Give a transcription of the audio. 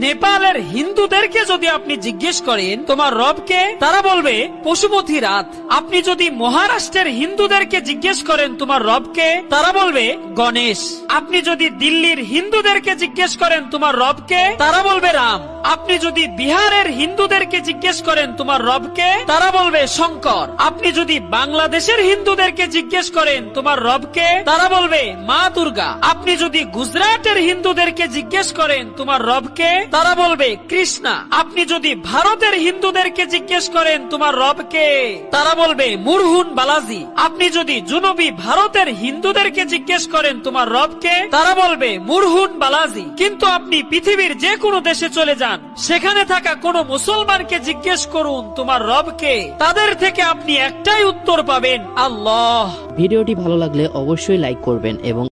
নেপালের হিন্দুদেরকে যদি আপনি জিজ্ঞেস করেন তোমার রবকে, তারা বলবে পশুপতি রাত। আপনি যদি মহারাষ্ট্রের হিন্দুদেরকে জিজ্ঞেস করেন তোমার রবকে, তারা বলবে গণেশ। আপনি যদি দিল্লির হিন্দুদেরকে জিজ্ঞেস করেন তোমার রবকে, তারা বলবে রাম। আপনি যদি বিহারের হিন্দুদেরকে জিজ্ঞেস করেন তোমার রবকে, তারা বলবে শঙ্কর। আপনি যদি বাংলাদেশের হিন্দুদেরকে জিজ্ঞেস করেন তোমার রবকে, তারা বলবে মা দুর্গা। আপনি যদি গুজরাটের হিন্দুদেরকে জিজ্ঞেস করেন তোমার রবকে, তারা বলবে কৃষ্ণা। আপনি যদি ভারতের হিন্দুদেরকে জিজ্ঞেস করেন তোমার রবকে, তারা বলবে মুরহুন বালাজি। আপনি যদি জুনবী ভারতের হিন্দুদেরকে জিজ্ঞেস করেন তোমার রবকে, তারা বলবে মুরহুন বালাজি। কিন্তু আপনি পৃথিবীর যে কোনো দেশে চলে যান, সেখানে থাকা কোনো মুসলমানকে জিজ্ঞেস করুন তোমার রবকে, তাদের থেকে আপনি একটাই উত্তর পাবেন, আল্লাহ। ভিডিওটি ভালো লাগলে অবশ্যই লাইক করবেন এবং